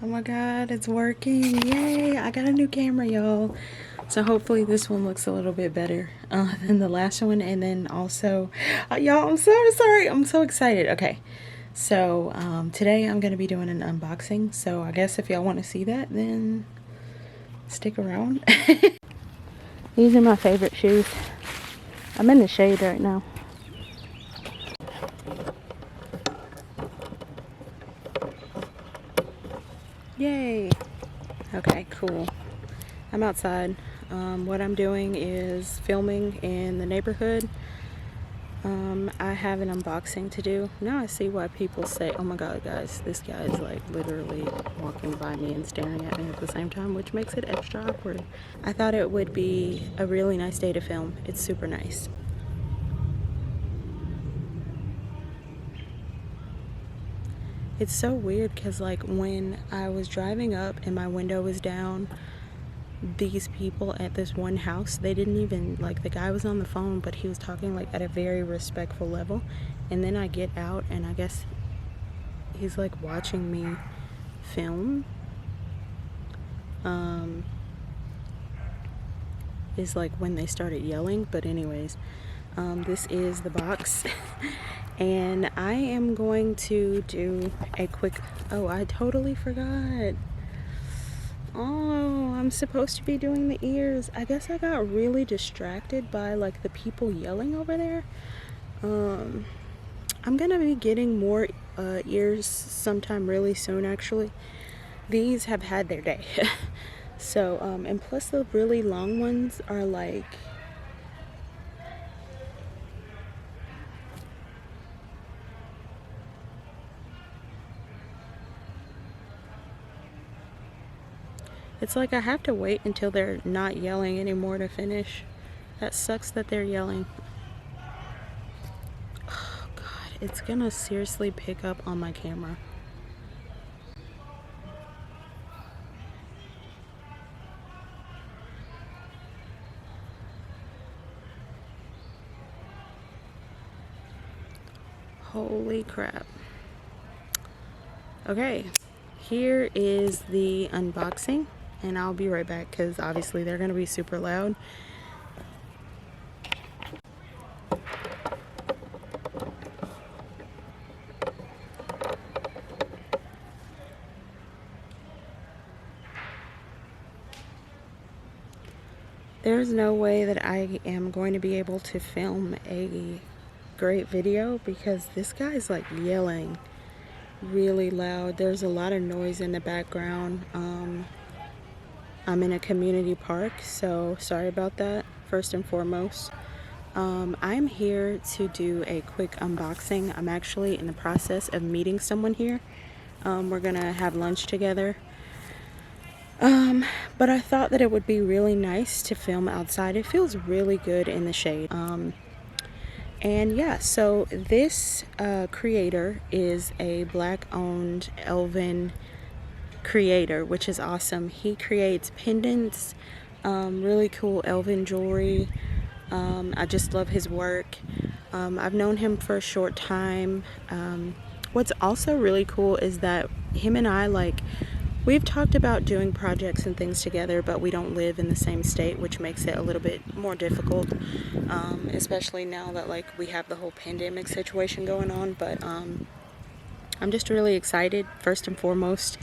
Oh my god, it's working. Yay, I got a new camera, y'all. So hopefully this one looks a little bit better than the last one. And then also, y'all, I'm so sorry. I'm so excited. Okay, so today I'm going to be doing an unboxing. So I guess if y'all want to see that, then stick around. These are my favorite shoes. I'm in the shade right now. Yay. Okay, cool. I'm outside. What I'm doing is filming in the neighborhood. I have an unboxing to do. Now I see why people say, oh my god guys, this guy is like literally walking by me and staring at me at the same time, which makes it extra awkward. I thought it would be a really nice day to film. It's super nice. It's so weird because like when I was driving up and my window was down, these people at this one house, they didn't even, like, the guy was on the phone, but he was talking like at a very respectful level. And then I get out and I guess he's like watching me film. Is like when they started yelling. But anyways, this is the box. And I am going to do a quick, oh, I totally forgot. Oh, I'm supposed to be doing the ears. I guess I got really distracted by like the people yelling over there. I'm gonna be getting more ears sometime really soon actually. These have had their day. So, and plus the really long ones are like, it's like I have to wait until they're not yelling anymore to finish. That sucks that they're yelling. Oh god, it's gonna seriously pick up on my camera. Holy crap. Okay, here is the unboxing. And I'll be right back because obviously they're going to be super loud. There's no way that I am going to be able to film a great video because this guy's like yelling really loud. There's a lot of noise in the background. I'm in a community park, so sorry about that, first and foremost. I'm here to do a quick unboxing. I'm actually in the process of meeting someone here. We're gonna have lunch together. But I thought that it would be really nice to film outside. It feels really good in the shade. And yeah, so this creator is a Black-owned Elven creator, which is awesome. He creates pendants, really cool Elven jewelry. I just love his work. I've known him for a short time. What's also really cool is that him and I, like, we've talked about doing projects and things together, but we don't live in the same state, which makes it a little bit more difficult, especially now that like we have the whole pandemic situation going on. But I'm just really excited, first and foremost.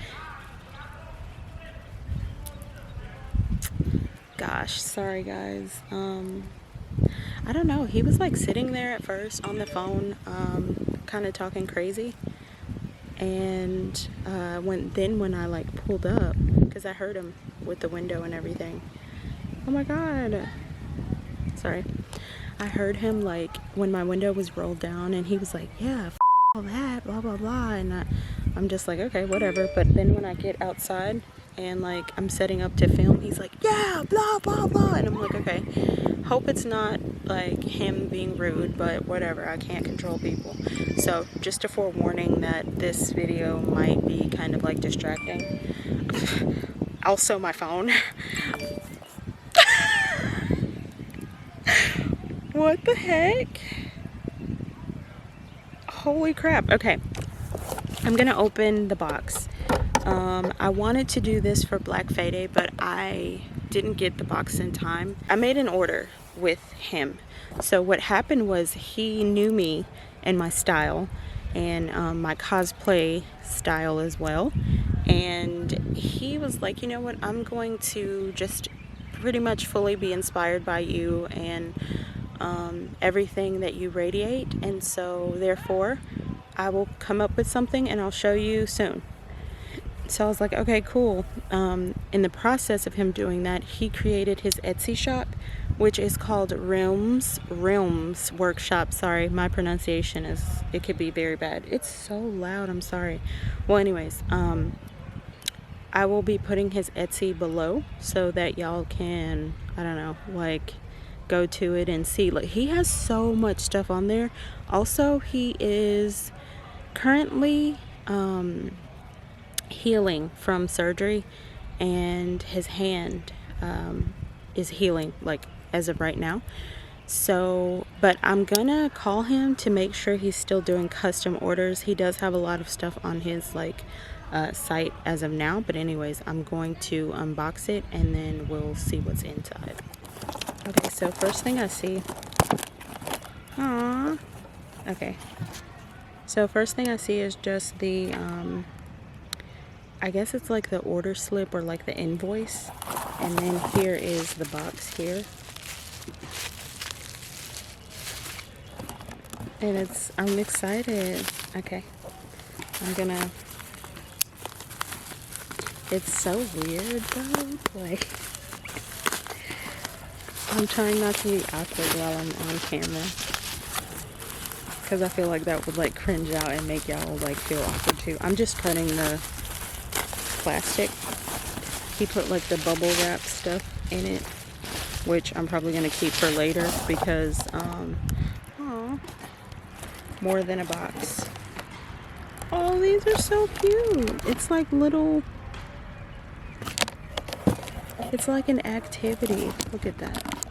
Gosh, sorry guys. I don't know, he was like sitting there at first on the phone, kind of talking crazy. And when I like pulled up, because I heard him with the window and everything. Oh my god, sorry. I heard him like when my window was rolled down, and he was like, yeah, f all that, blah blah blah. And I'm just like, okay, whatever. But then when I get outside and like I'm setting up to film, he's like, yeah, blah blah blah. And I'm like, okay, hope it's not like him being rude, but whatever, I can't control people. So just a forewarning that this video might be kind of like distracting. Also my phone. What the heck? Holy crap. Okay, I'm gonna open the box. I wanted to do this for Black Friday, but I didn't get the box in time. I made an order with him. So what happened was he knew me and my style and my cosplay style as well. And he was like, you know what, I'm going to just pretty much fully be inspired by you and everything that you radiate. And so therefore, I will come up with something and I'll show you soon. So I was like, okay, cool. In the process of him doing that, he created his Etsy shop, which is called 𝚏𝚘𝚜𝚙𝚕𝚊𝚢 Workshop. Sorry, my pronunciation it could be very bad. It's so loud, I'm sorry. Well, anyways, I will be putting his Etsy below so that y'all can, I don't know, like go to it and see. Like, he has so much stuff on there. Also, he is currently healing from surgery, and his hand is healing, like, as of right now. So, but I'm gonna call him to make sure he's still doing custom orders. He does have a lot of stuff on his like site as of now, but anyways, I'm going to unbox it and then we'll see what's inside. Okay, so first thing I see, aww, okay, so first thing I see is just the I guess it's like the order slip or like the invoice, and then here is the box here. And I'm excited. Okay, it's so weird though, like, I'm trying not to be awkward while I'm on camera, because I feel like that would like cringe out and make y'all like feel awkward too. I'm just cutting the plastic. He put like the bubble wrap stuff in it, which I'm probably gonna keep for later because more than a box. Oh, these are so cute. It's like little, it's like an activity. Look at that.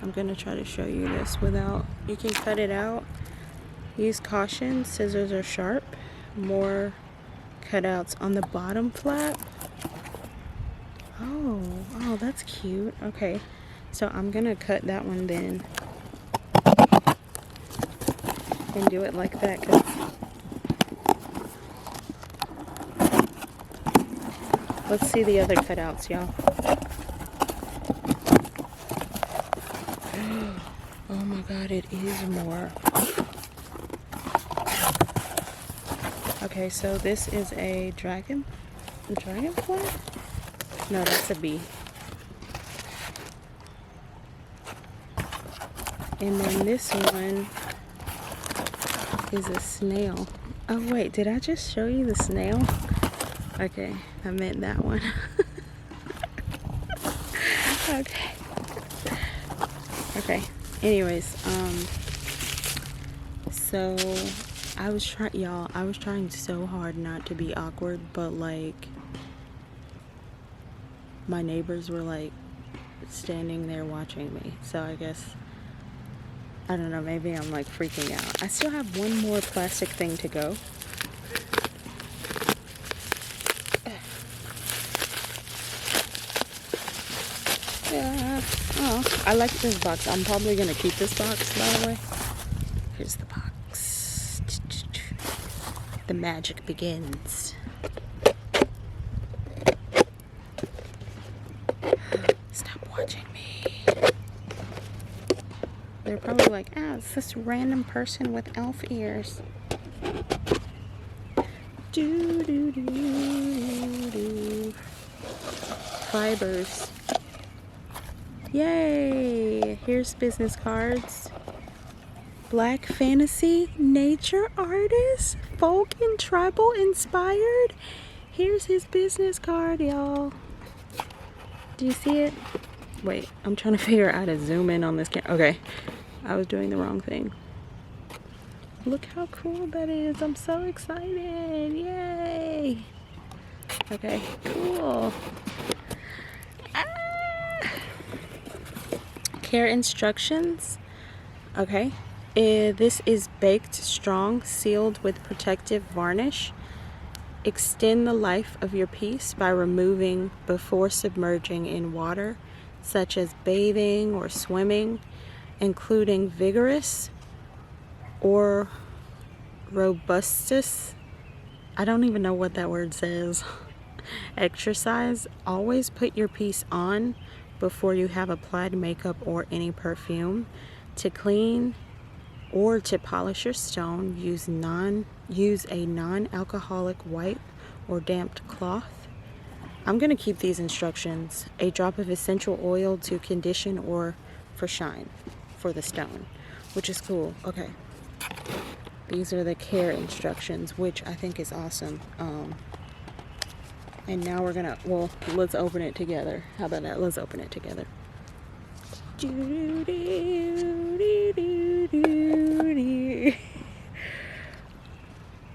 I'm gonna try to show you this without, you can cut it out. Use caution, scissors are sharp. More cutouts on the bottom flap. Oh, that's cute. Okay, so I'm gonna cut that one then and do it like that, cause let's see the other cutouts, y'all. Oh my god, it is more. Okay, so this is a dragonfly? No, that's a bee. And then this one is a snail. Oh wait, did I just show you the snail? Okay, I meant that one. Okay. Anyways, so I was trying so hard not to be awkward, but like my neighbors were like standing there watching me, so I guess, I don't know, maybe I'm like freaking out. I still have one more plastic thing to go. Yeah. Oh, I like this box. I'm probably gonna keep this box, by the way. Here's the box. The magic begins. Stop watching me. They're probably like, ah, it's this random person with elf ears. Do do do do do. Fibers. Yay! Here's business cards. Black fantasy, nature artist, folk and tribal inspired. Here's his business card, y'all. Do you see it? Wait, I'm trying to figure out how to zoom in on this camera. Okay, I was doing the wrong thing. Look how cool that is. I'm so excited. Yay! Okay, cool. Care instructions. Okay, this is baked strong, sealed with protective varnish. Extend the life of your piece by removing before submerging in water, such as bathing or swimming, including vigorous or robustus, I don't even know what that word says, exercise. Always put your piece on before you have applied makeup or any perfume. To clean or to polish your stone, use a non-alcoholic wipe or damped cloth. I'm going to keep these instructions. A drop of essential oil to condition or for shine for the stone, which is cool. Okay. These are the care instructions, which I think is awesome. And now we're gonna, well, let's open it together. How about that? Let's open it together.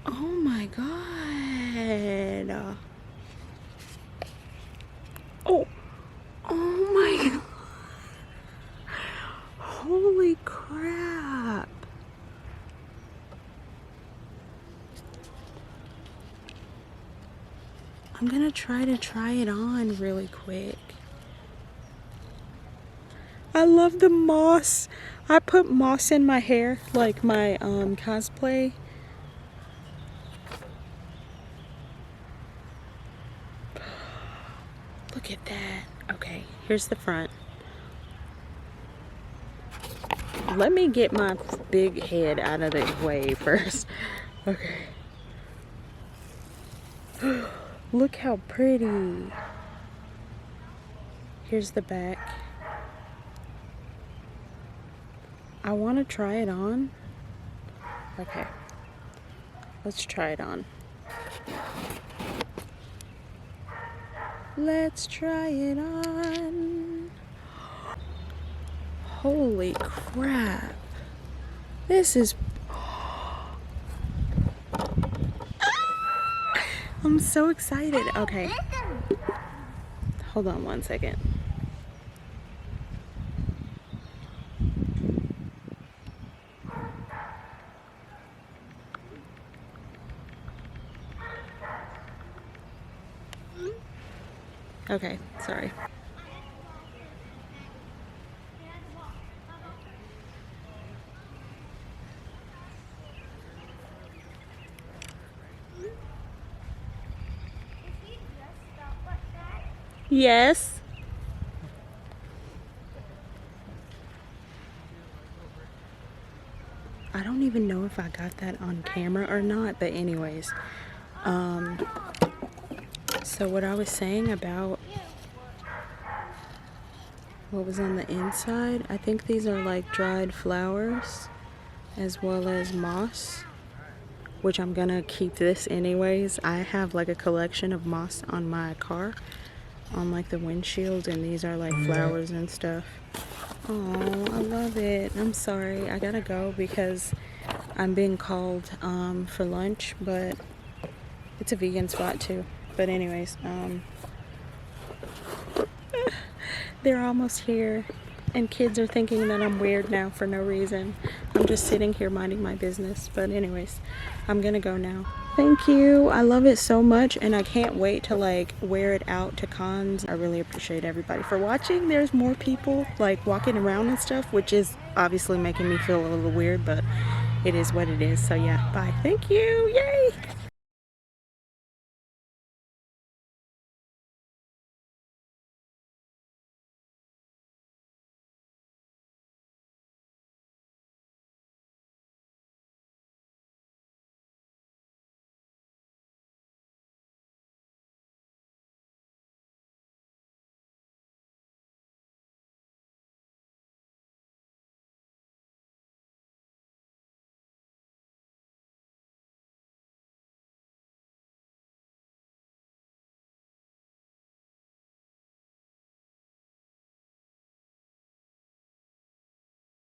Oh my God. Oh my God. Holy crap. I'm gonna try it on really quick. I love the moss. I put moss in my hair, like my cosplay. Look at that. Okay, here's the front. Let me get my big head out of the way first. Okay. Look how pretty. Here's the back. I want to try it on. Okay. Let's try it on. Let's try it on. Holy crap. This is... I'm so excited. Okay. Hold on one second. Okay, sorry. Yes. I don't even know if I got that on camera or not, but anyways. So what I was saying about what was on the inside, I think these are like dried flowers as well as moss, which I'm gonna keep this anyways. I have like a collection of moss on my car, on like the windshield, and these are like flowers and stuff. Oh, I love it. I'm sorry, I gotta go because I'm being called for lunch, but it's a vegan spot too. But anyways, they're almost here, and kids are thinking that I'm weird now for no reason. I'm just sitting here minding my business. But anyways, I'm gonna go now. Thank you. I love it so much, and I can't wait to like wear it out to cons. I really appreciate everybody for watching. There's more people like walking around and stuff, which is obviously making me feel a little weird, but it is what it is. So yeah, bye. Thank you. Yay.